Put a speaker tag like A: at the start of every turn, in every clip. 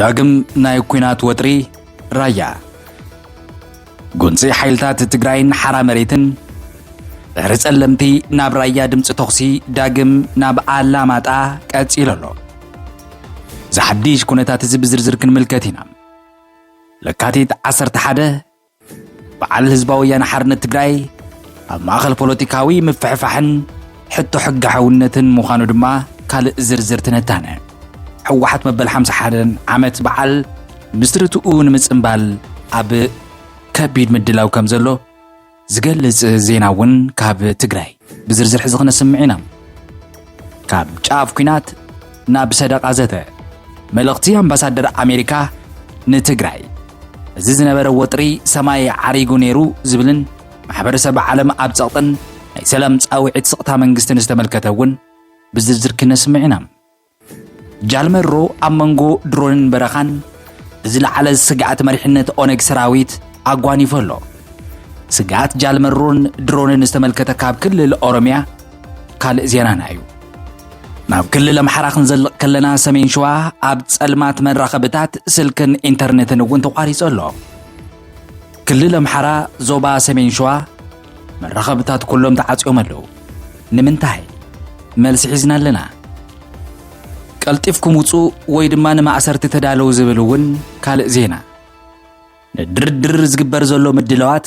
A: داغم ناي كوينات وطري رايا قنصي حيلتات تقراين حرا مريتن رس ألمتي ناب رايا دمت تخسي داغم ناب علاماتا كاتسيلولو زحديش كونتات زبزرزر كن ملكتنا لكاتيت عصر تحده بعال هزباويان حرن تقراي ماخل بوليتيكاوي مفحفحن حتو حق حونتن مخانو دما كال زرزر تنتانه حوحت مبل حمس حدن عمت بعل مسرتو نمصنبال اب كبيد مدلاو كمزلو زغلص زيناون كاب تግራይ بزرزر حزق نسمعنا كاب ጫፍ ኩናት ናብ ሰደቃ ዘተ መልእኽቲ አምባሳደር አሜሪካ ንትግራይ እዚ ዝነበረ ወጥሪ ሰማይ ዓሪጉ ነይሩ ዝብልን ማሕበረሰብ ዓለም ኣብ ጸቕጥን ናይ ሰላም ጻውዒት ስቕታ መንግስትን ዝተመልከተውን بزرزر كنسمعنا جالمرو أمانغو درون برخان زل على سجعت مريحنة أونك سراويت أقواني فلو سجعت جالمرون درون نستمل كتكاب كل الأورميا قال زيانا نايو ناب كل المحراق نزل كلنا سمين شوا عبد سلمات من رقبتات سلكن انترنت نوون توقاري سولو كل المحرا زوبا سمين شوا من رقبتات كلهم تعاتيوم اللو نمنتهي ملس حزنا لنا قلطفكم وصو ወይ ድማ ንማእሰርት ተዳለው ዝብሉውን ካልእ ዜና ንድርድር ዝግበር ዘሎ ምድለዋት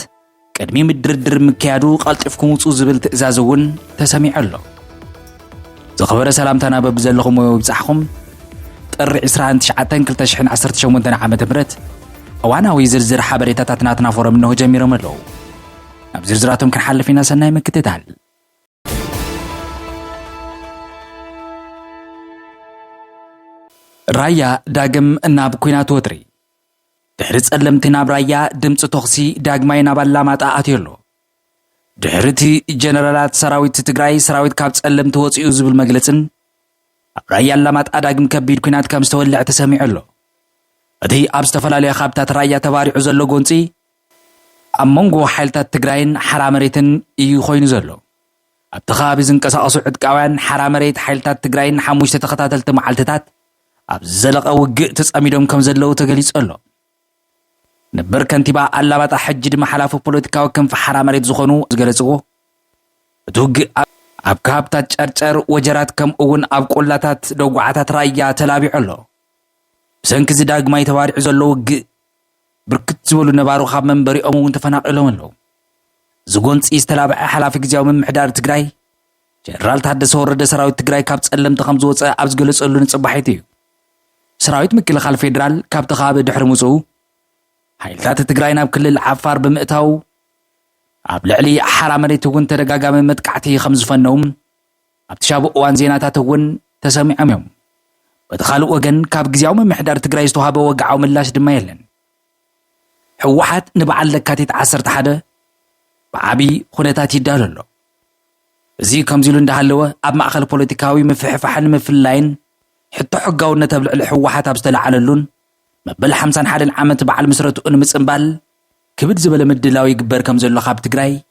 A: ቅድሚ ምድርድር ምክያዱ قلطفكم وصو ዝብል ትእዛዝውን ተሰሚዕ ኣሎ ዝኸበረ ሰላምታና በብዘለኹም ወብጻሕኹም ጥሪ 29/2018 ዓመተ ምህረት እዋናዊ ዝርዝር ሓበሬታታት ናትና ፎረም ነው ጀሚሮም ኣለው ኣብ ዝርዝራቶም ክንሓልፍ ኢና ሰናይ ምክትታል رايا داغم ناب كوينات وطري دحرت ألمتي ناب رايا دمت تخسي داغماي ناب اللامات آتيرلو دحرتي جنرالات سراويت تتقراي سراويت كابت ألمت وطيو زبل مجلسن رايا اللامات آداغم كبير كوينات كامستولع تساميع اللو ادهي أبستفلا لي خابتات رايا تباري عزلو قونسي أمونغو حالتات تقراين حرامريتن إيو خوين زلو أبتخابزن كساقصو عدقاوان حرامريت حالتات تقراين حموش تتخطاتل تمعالتتات ኣብ ዘለቀ ውግእ ተጻሚዶም ከም ዘለው ተገሊጹ ኣሎ ነበር ከንቲባ አላማጣ ሕጅ ድማ ሓላፉ ፖለቲካዊ ክንፍ ሓራመሬት ዝኾኑ ዝገለጽዎ እትውግእ ኣብ ካብታት ጨርጨር ወጀራት ከም እውን ኣብ ቆላታት ደጓዓታት ራያ ተላቢዑ ኣሎ ብሰንኪ ዝዳግማይ ተባሪዑ ዘሎ ውግእ ብርክት ዝበሉ ነባሩ ካብ መንበሪኦም እውን ተፈናቂሎም ኣለው ዝጎንፂ ዝተላብዐ ሓላፊ ግዜያዊ ምምሕዳር ትግራይ ጀነራል ታደሰ ወረደ ሰራዊት ትግራይ ካብ ጸለምቲ ከም ዝወፀ ኣብ ዝገለጸሉ ንጽባሒት እዩ سراويت مكلخال فيدرال كاب تخاب دحر موسو حيلتات تقراي ناب كل العفار بمئتاو عب لعلي حرامريت ون تدقاقام متكعتي خمس فنوم عب تشابو وان زيناتات ون تسامي عميوم بدخالو وغن كاب جزياو من محدار تقراي استوهابو وقعو من لاش دما يلن حوحات نبعال لكاتي تعسر تحاده بعابي خونتاتي دالولو زي كمزيلو اندهالوه عب مأخل بوليتيكاوي مفحفحن مفلاين حتى حقاو نتبلع الحوحات أبستلع على اللون مبل حمسان حال العامة بعال مسرته ونمسنبال كبد زبل مدلاو يقبر كم زلو خاب تقراي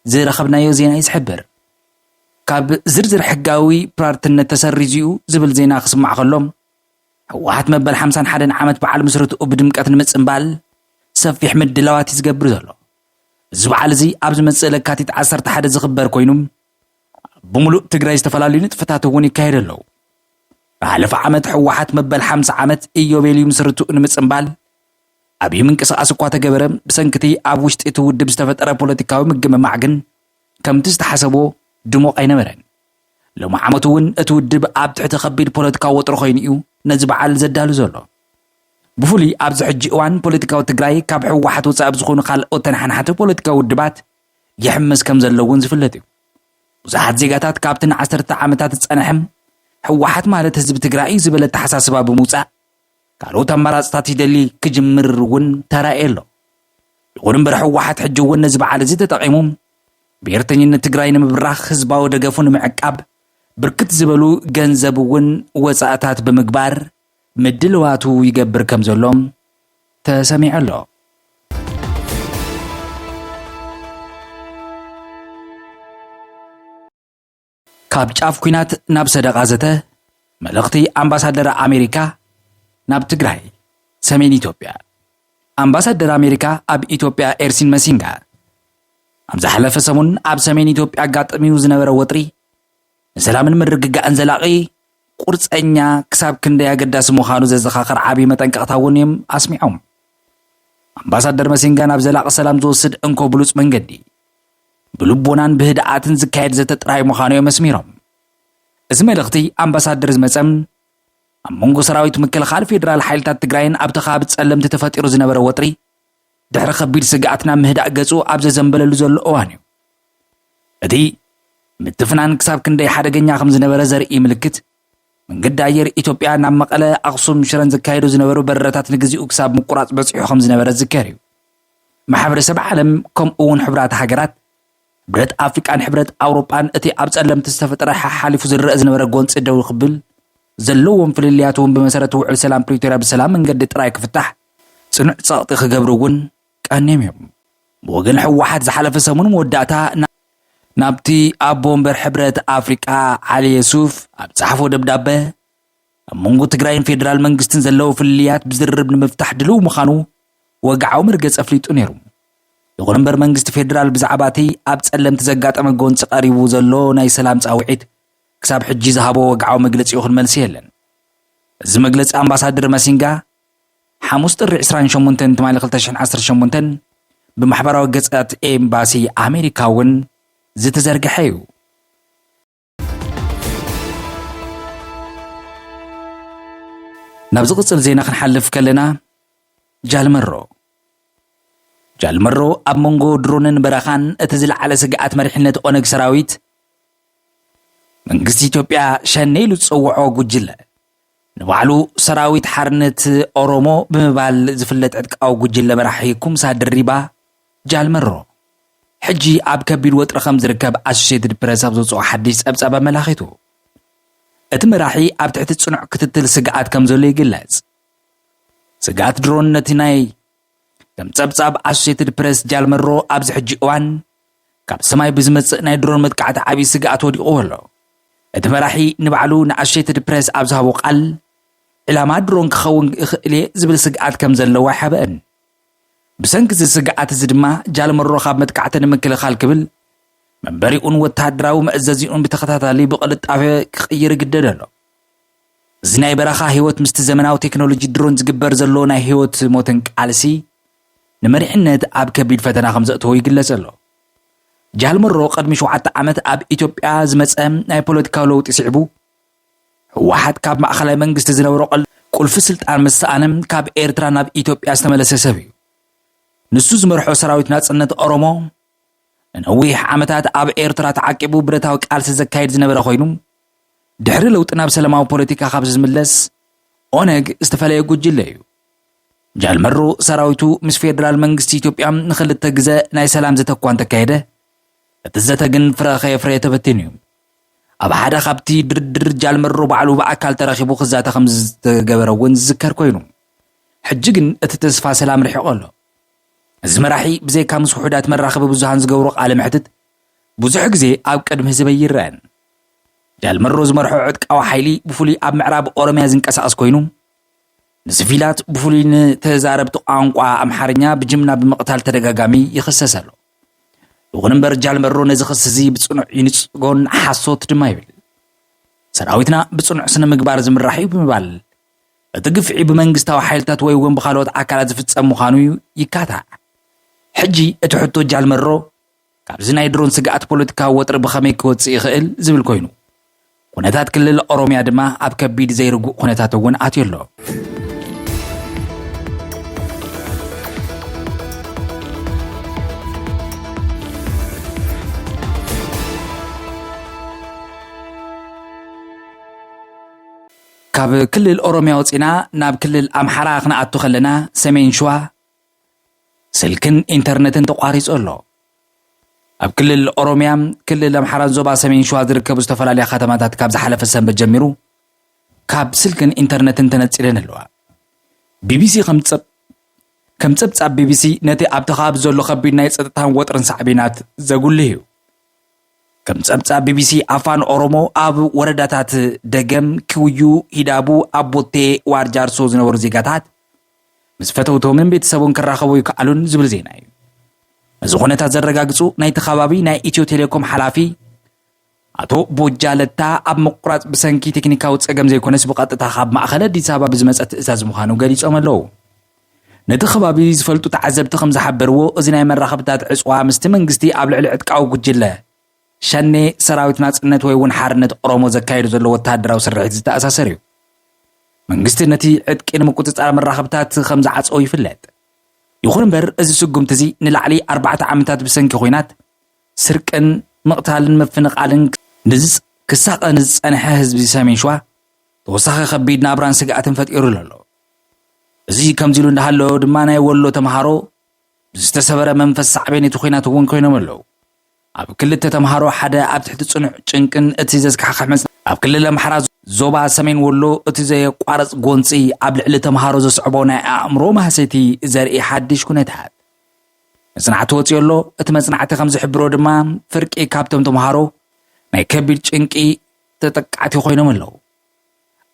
A: زي رخبنا يوزينا يسحبر كاب زرزر حقاوي برارتن تسريزيو زبل زينا خصم عقلهم حوحات مبل حمسان حال العامة بعال مسرته وبدمكات نمسنبال سفيح مدلاوات يزقبر زلو زبعال زي أبز مسألة كاتي تعسر تحد زخبر كوينوم بملوء تقراي استفلالي نتفتاتو وني كاير اللو علف عمت حوحات مبل حمس عمت إيو بيليو مسرتو نمسنبال أبي من كسا أسقواتا قبرم بسنكتي أبوشت إتو دبستفت أرى بوليتيكاوي مقم معقن كم تستحسبو دمو أين مرن لو ما عمتوون إتو دب أب تحت خبير بوليتيكاو وطرخين إيو نزب على زدالو زولو بفولي أبز حجي وان بوليتيكاو تقراي كاب حوحات وصاب زخون خال أوتنحن حتى بوليتيكاو الدبات يحمس كم زلوون زفلتو وزاحت زيقاتات كابتن عسرت عمتات تسأنحم حوحات مالت حزب تقرأي زبالة تحساسبا بموسى قالوا تمارات ستاتي دلي كجمر ون ترائيلو يقولن بر حوحات حجو ون نزب على زيت تقيمهم بيرتنين تقرأي نمبراخ حزبا ودقفون معقاب بركت زبالو جنزب ون وساعتات بمقبار مدلواتو يقبر كم زلوم تسميع له كاب جاف كوينات ناب صدق عزته ملغتي أمباسادر أمريكا ناب تقراي ሰሜን ኢትዮጵያ ኣምባሳደር ኣሜሪካ ኣብ ኢትዮጵያ ኤርሲን መሲንጋ ኣብ ዝሓለፈ ሰሙን ኣብ ሰሜን ኢትዮጵያ ኣጋጠሚው ዝነበረ ወጥሪ ንሰላምን ምርግጋእን ዘላቒ ቁርፀኛ ክሳብ ክንደይ ኣገዳሲ ምዃኑ ዘዘኻኽር ዓብዪ መጠንቀቕታ እውን እዮም ኣስሚዖም። ኣምባሳደር መሲንጋ ናብ ዘላቒ ሰላም ዝወስድ እንኮ ብሉፅ መንገዲ ብልቦናን ብህድኣትን ዝካየድ ዘተ ጥራይ ምዃኑ እዮም ኣስሚሮም። እዚ መልእኽቲ ኣምባሳደር ዝመፀም ኣብ መንጎ ሰራዊት ምክልኻል ፌደራል ሓይልታት ትግራይን ኣብቲ ከባቢ ጸለምቲ ተፈጢሩ ዝነበረ ወጥሪ ድሕሪ ከቢድ ስግኣትና ምህዳእ ገጹ ኣብ ዘዘንበለሉ ዘሎ እዋን እዩ። እቲ ምትፍናን ክሳብ ክንደይ ሓደገኛ ከም ዝነበረ ዘርኢ ምልክት መንገዲ ኣየር ኢትዮጵያ ናብ መቐለ ኣኽሱም ሽረን ዝካየዱ ዝነበሩ በረራታት ንግዚኡ ክሳብ ምቁራፅ በፂሑ ከም ዝነበረ ዝዝከር እዩ። ማሕበረሰብ ዓለም ከምኡ እውን ሕብራት ሃገራት ሕብረት ኣፍሪቃን ሕብረት ኣውሮጳን እቲ ኣብ ጸለምቲ ዝተፈጠረ ሓሊፉ ዝረአ ዝነበረ ጎንፂ ደው ክብል ዘለዎም ፍልልያት እውን ብመሰረት ውዕል ሰላም ፕሪቶርያ ብሰላም መንገዲ ጥራይ ክፍታሕ ጽኑዕ ጸቕጢ ክገብሩ እውን ቀኒዮም እዮም። ብወገን ሕወሓት ዝሓለፈ ሰሙን መወዳእታ ናብቲ ኣቦ እምበር ሕብረት ኣፍሪቃ ዓሊ የሱፍ ኣብ ጸሓፎ ደብዳቤ ኣብ መንጎ ትግራይን ፌደራል መንግስትን ዘለዎ ፍልልያት ብዝርርብ ንምፍታሕ ድልው ምዃኑ ወግዓዊ መርገጽ ኣፍሊጡ ነይሩ። ይኹን እምበር መንግስቲ ፌደራል ብዛዕባ እቲ ኣብ ጸለምቲ ዘጋጠመ ጎንፂ ቀሪቡ ዘሎ ናይ ሰላም ጻውዒት ክሳብ ሕጂ ዝሃቦ ወግዓዊ መግለፂ ይኹን መልሲ የለን። እዚ መግለፂ ኣምባሳደር መሲንጋ ሓሙስ ጥሪ 28 ትማሊ 2018 ብማሕበራዊ ገጻት ኤምባሲ ኣሜሪካ እውን ዝተዘርግሐ እዩ። ናብ ዝቕፅል ዜና ክንሓልፍ ከለና ጃልመሮ ኣብ መንጎ ድሮንን በረኻን እቲ ዝለዓለ ስግኣት መሪሕነት ኦነግ ሰራዊት መንግስቲ ኢትዮጵያ ሸነይ ኢሉ ዝፅውዖ ጉጅለ ንባዕሉ ሰራዊት ሓርነት ኦሮሞ ብምባል ዝፍለጥ ዕጥቃዊ ጉጅለ መራሒ ኩምሳ ድሪባ ጃልመሮ ሕጂ ኣብ ከቢድ ወጥሪ ከም ዝርከብ ኣሶሼትድ ፕረስ ኣብ ዘውፅኦ ሓዲስ ፀብፃብ ኣመላኺቱ። እቲ መራሒ ኣብ ትሕቲ ጽኑዕ ክትትል ስግኣት ከም ዘሎ ይግለጽ። ስግኣት ድሮን ነቲ ናይ ከም ፀብፃብ ኣሶሼትድ ፕረስ ጃልመሮ ኣብዚ ሕጂ እዋን ካብ ሰማይ ብዝመፅእ ናይ ድሮን መጥቃዕቲ ዓብዪ ስግኣት ወዲቑ ኣሎ። እቲ መራሒ ንባዕሉ ንኣሶሼትድ ፕረስ ኣብ ዝሃቦ ቃል ዕላማ ድሮን ክኸውን ይኽእል ዝብል ስግኣት ከም ዘለዎ ይሓበአን። ብሰንኪ እዚ ስግኣት እዚ ድማ ጃልመሮ ካብ መጥቃዕቲ ንምክልኻል ክብል መንበሪኡን ወታደራዊ መእዘዚኡን ብተኸታታሊ ብቕልጣፈ ክቕይር ይግደድ ኣሎ። እዚ ናይ በረኻ ህይወት ምስቲ ዘመናዊ ቴክኖሎጂ ድሮን ዝግበር ዘሎ ናይ ህይወት ሞትን ቃልሲ ንመሪሕነት ኣብ ከቢድ ፈተና ከም ዘእትዎ ይግለጽ ኣሎ። ጃልመሮ ቅድሚ 7 ዓመት ኣብ ኢትዮጵያ ዝመፀ ናይ ፖለቲካዊ ለውጢ ስዕቡ ሕወሓት ካብ ማእኸላይ መንግስቲ ዝነበሮ ቁልፊ ስልጣን ምስኣንም ካብ ኤርትራ ናብ ኢትዮጵያ ዝተመለሰ ሰብ እዩ። ንሱ ዝመርሖ ሰራዊት ናጽነት ኦሮሞ ንነዊሕ ዓመታት ኣብ ኤርትራ ተዓቂቡ ብረታዊ ቃልሲ ዘካይድ ዝነበረ ኮይኑ ድሕሪ ለውጢ ናብ ሰላማዊ ፖለቲካ ካብ ዝምለስ ኦነግ ዝተፈለየ ጉጅለ እዩ። ጃልመሮ ሰራዊቱ ምስ ፌደራል መንግስቲ ኢትዮጵያ ንኽልተ ግዜ ናይ ሰላም ዘተ እኳ እንተካየደ እቲ ዘተ ግን ፍረ ተበቲኑ እዩ። ኣብ ሓደ ካብቲ ድርድር ጃልመሮ ባዕሉ ብኣካል ተረኺቡ ክዛተ ከም ዝተገበረ እውን ዝዝከር ኮይኑ ሕጂ ግን እቲ ተስፋ ሰላም ርሒቑ ኣሎ። እዚ መራሒ ብዘይካ ምስ ውሕዳት መራኸቢ ብዙሃን ዝገብሮ ቃለ ምሕትት ብዙሕ ግዜ ኣብ ቅድሚ ህዝቢ ይርአን። ጃልመሮ ዝመርሖ ዕጥቃዊ ሓይሊ ብፍሉይ ኣብ ምዕራብ ኦሮምያ ዝንቀሳቐስ ኮይኑ ንሲቪላት ብፍሉይ ንተዛረብቲ ቋንቋ ኣምሓርኛ ብጅምና ብምቕታል ተደጋጋሚ ይኽሰስ ኣሎ። ይኹን እምበር ጃልመሮ ነዚ ክስ እዚ ብጽኑዕ ይንጽጎን ሓሶት ድማ ይብል። ሰራዊትና ብጽኑዕ ስነ ምግባር ዝምራሕ እዩ ብምባል እቲ ግፍዒ ብመንግስታዊ ሓይልታት ወይ እውን ብካልኦት ኣካላት ዝፍጸም ምዃኑ ይካታዕ። ሕጂ እቲ ሕቶ ጃልመሮ ካብዚ ናይ ድሮን ስግኣት ፖለቲካዊ ወጥሪ ብኸመይ ክወፅእ ይኽእል ዝብል ኮይኑ ኩነታት ክልል ኦሮምያ ድማ ኣብ ከቢድ ዘይርጉእ ኩነታት እውን ኣትዩ ኣሎ። ካብ ክልል ኦሮምያ ወፂና ናብ ክልል ኣምሓራ ክንኣቱ ከለና ሰሜን ሸዋ ስልክን ኢንተርነትን ተቋሪጹ ኣሎ። ኣብ ክልል ኦሮምያ ክልል ኣምሓራን ዞባ ሰሜን ሸዋ ዝርከቡ ዝተፈላለዩ ከተማታት ካብ ዝሓለፈ ሰንበት ጀሚሩ ካብ ስልክን ኢንተርነትን ተነፂለን ኣለዋ። ቢቢሲ ከም ፀብፃብ ቢቢሲ ነቲ ኣብቲ ከባቢ ዘሎ ከቢድ ናይ ፀጥታን ወጥርን ሳዕቤናት ዘጉልህ እዩ። ከም ፀብፃብ ቢቢሲ ኣፋን ኦሮሞ ኣብ ወረዳታት ደገም፣ ክውዩ፣ ሂዳቡ፣ ኣቦቴ፣ ዋርጃርሶ ዝነበሩ ዜጋታት ምስ ፈተውቶምን ቤተሰቦን ክራኸቡ ይከኣሉን ዝብል ዜና እዩ እዚ ኩነታት ዘረጋግጹ ናይቲ ከባቢ ናይ ኢትዮ ቴሌኮም ሓላፊ ኣቶ ቦጃለታ ኣብ ምቁራጽ ብሰንኪ ቴክኒካዊ ጸገም ዘይኮነስ ብቐጥታ ካብ ማእኸል ኣዲስ ኣበባ ብዝመጸ ትእዛዝ ምዃኑ ገሊጾም ኣለዉ ነቲ ከባቢ ዝፈልጡ ተዓዘብቲ ከም ዝሓበርዎ እዚ ናይ መራኸብታት ዕፅዋ ምስቲ መንግስቲ ኣብ ልዕሊ ዕጥቃዊ ጉጅለ ሸኔ ሰራዊት ናጽነት ወይ እውን ሓርነት ኦሮሞ ዘካይዱ ዘሎ ወተሃደራዊ ስርሒት ዝተኣሳሰር እዩ መንግስቲ ነቲ ዕጥቂ ንምቁፅጻር መራኸብታት ከም ዝዓጽኦ ይፍለጥ ይኹን እምበር እዚ ስጉምቲ እዚ ንላዕሊ 4 ዓመታት ብሰንኪ ኩናት ስርቅን ምቕታልን ምፍንቓልን ክሳቐ ንዝጸንሐ ህዝቢ ሰሜን ሸዋ ተወሳኺ ከቢድ ናብራን ስግኣትን ፈጢሩ ኣሎ እዚ ከምዚ ኢሉ እንዳሃለዎ ድማ ናይ ወሎ ተምሃሮ ብዝተሰበረ መንፈስ ሳዕቤን እቲ ኩናት እውን ኮይኖም ኣለዉ ኣብ ክልተ ተምሃሮ ሓደ ኣብ ትሕቲ ጽኑዕ ጭንቅን እቲ ዘስካሕክሕ ኣብ ክልል ኣምሓራ ዞባ ሰሜን ወሎ እቲ ዘየቋረጽ ጎንፂ ኣብ ልዕሊ ተምሃሮ ዘስዕቦ ናይ ኣእምሮ ማህሰይቲ ዘርኢ ሓድሽ ኩነታት መጽናዕቲ ወፂኡ ኣሎ እቲ መጽናዕቲ ከም ዝሕብሮ ድማ ፍርቂ ካብቶም ተምሃሮ ናይ ከቢድ ጭንቂ ተጠቃዕቲ ኮይኖም ኣለዉ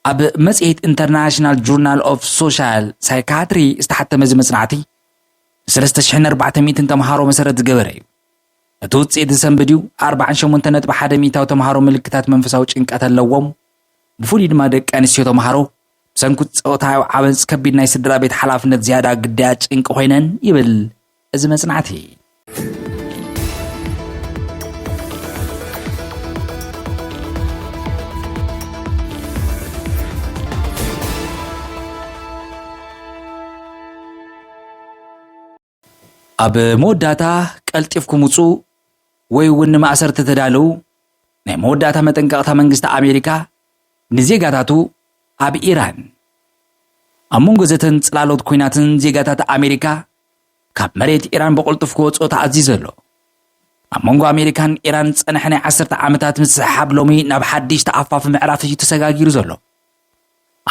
A: ኣብ መጽሔት ኢንተርናሽናል ጆርናል ኦፍ ሶሻል ሳይካትሪ ዝተሓተመ እዚ መጽናዕቲ 3400 ተምሃሮ መሰረት ዝገበረ እዩ እቲ ውፅኢት ዝሰንብድ እዩ 48.1 ሚእታዊ ተምሃሮ ምልክታት መንፈሳዊ ጭንቀት ኣለዎም ብፍሉይ ድማ ደቂ ኣንስትዮ ተምሃሮ ብሰንኪ ፆታዊ ዓመፅ ከቢድ ናይ ስድራ ቤት ሓላፍነት ዝያዳ ግዳያት ጭንቂ ኮይነን ይብል እዚ መጽናዕቲ ኣብ መወዳእታ ቀልጢፍኩም ውፁ ወይ እውን ማእሰርቲ ተዳለው ናይ መወዳእታ መጠንቀቕታ መንግስቲ ኣሜሪካ ንዜጋታቱ ኣብ ኢራን ኣብ መንጎ ዘተን ጽላሎት ኩናትን ዜጋታት ኣሜሪካ ካብ መሬት ኢራን ብቕልጡፍ ክወፅኦ ተኣዚዙ ኣሎ ኣብ መንጎ ኣሜሪካን ኢራን ጸንሐ ናይ 10 ዓመታት ምስሓብ ሎሚ ናብ ሓድሽ ተኣፋፊ ምዕራፍ እዩ ተሰጋጊሩ ዘሎ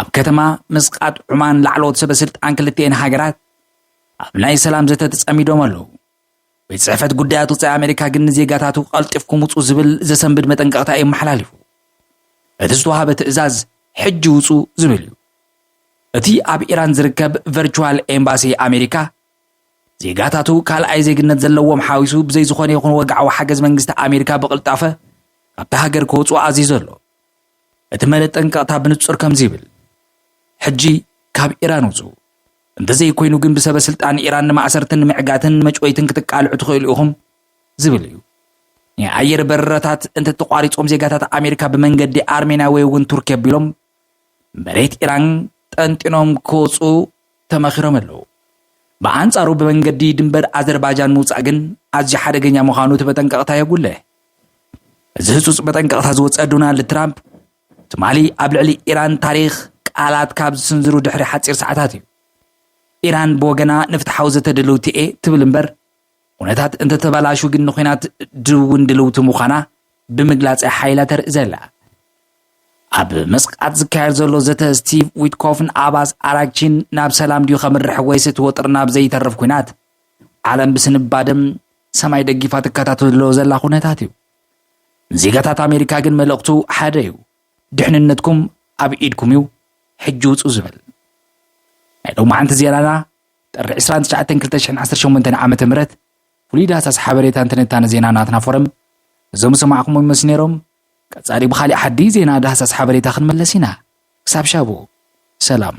A: ኣብ ከተማ ምስቃጥ ዑማን ላዕለዎት ሰበስልጣን ክልቲአን ሃገራት ኣብ ናይ ሰላም ዘተ ተጸሚዶም ኣለዉ ቤት ጽሕፈት ጉዳያት ወፃኢ ኣሜሪካ ግን ዜጋታቱ ቀልጢፍኩም ውፁ ዝብል ዘሰንብድ መጠንቀቕታ የመሓላልፉ እቲ ዝተዋሃበ ትእዛዝ ሕጂ ውፁ ዝብል እዩ እቲ ኣብ ኢራን ዝርከብ ቨርቹዋል ኤምባሲ ኣሜሪካ ዜጋታቱ ካልኣይ ዜግነት ዘለዎም ሓዊሱ ብዘይ ዝኾነ ይኹን ወግዓዊ ሓገዝ መንግስቲ ኣሜሪካ ብቕልጣፈ ካብቲ ሃገር ክወፁ ኣዚዙ ኣሎ እቲ መጠንቀቕታ ብንጹር ከምዚ ይብል ሕጂ ካብ ኢራን ውፁ እንተዘይኮይኑ ግን ብሰበስልጣን ኢራን ንማእሰርትን ንምዕጋትን መጮይትን ክትቃልዑ ትኽእሉ ኢኹም ዝብል እዩ ናይ ኣየር በረራታት እንተተቋሪጾም ዜጋታት ኣሜሪካ ብመንገዲ ኣርሜንያ ወይ እውን ቱርኪ ኣቢሎም መሬት ኢራን ጠንጢኖም ክወፁ ተመኺሮም ኣለዉ ብኣንጻሩ ብመንገዲ ድንበር ኣዘርባይጃን ምውፃእ ግን ኣዝዩ ሓደገኛ ምዃኑ እቲ መጠንቀቕታ የጉልህ እዚ ህፁፅ መጠንቀቕታ ዝወፀ ዶናልድ ትራምፕ ትማሊ ኣብ ልዕሊ ኢራን ታሪክ ቃላት ካብ ዝስንዝሩ ድሕሪ ሓፂር ሰዓታት እዩ ኢራን ብወገና ንፍትሓዊ ዘተደለውቲ እየ ትብል እምበር ኩነታት እንተተበላሹ ግን ንኹናት ድውን ድልውቲ ምዃና ብምግላጽ ሓይላ ተርኢ ዘላ ኣብ መስቃጥ ዝካየድ ዘሎ ዘተ ስቲቭ ዊትኮፍን ኣባስ ኣራክቺን ናብ ሰላም ድዩ ከምርሕ ወይስ እቲ ወጥሪ ናብ ዘይተርፍ ኩናት ዓለም ብስንባድም ሰማይ ደጊፋ ትከታተሎ ዘላ ኩነታት እዩ ዜጋታት ኣሜሪካ ግን መልእኽቱ ሓደ እዩ ድሕንነትኩም ኣብ ኢድኩም እዩ ሕጂ ውፁ ዝብል لو ما عند زيارنا ጥሪ 29/2018 ዓመተ ምህረት ፍሉይ ዳሳስ ሓበሬታ እንተነታነ ዜና ናትና ፎረም እዞም ሰማዕኩም መስኔሮም ቀጻሊ ብኻሊ ሓዲ ዜና ዳሳስ ሓበሬታ ክንመለስ ኢና ክሳብ ሻቡ ሰላም